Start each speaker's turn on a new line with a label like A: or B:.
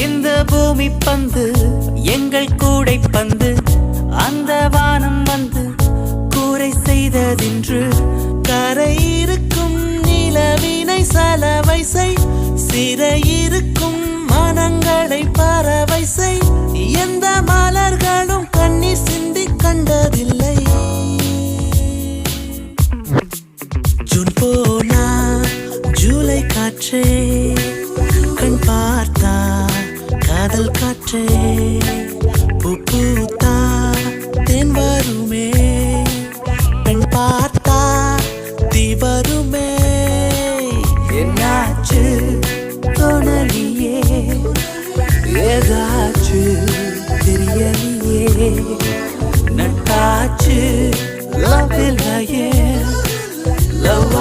A: இந்த பூமி பந்து எங்கள் கூடை பந்து அந்த வானம் வந்து கூரை செய்ததென்று கரை இருக்கும் நிலவினை சலவை செய் சிறையிருக்கும் மனங்களை பறவை செய் எந்த மலர்களும் கண்ணீர் சிந்தி கண்டதில்லை ஜூன் போனா ஜூலை காற்றே கண் பார்த்தா காதல் காற்றே பூத்தா தென் வருமே பெண் பார்த்தா தீ வருமே என்னாச்சு தோணலியே ஏதாச்சு தெரியலையே நட்டாச்சு லவ் இல்லையே லவ்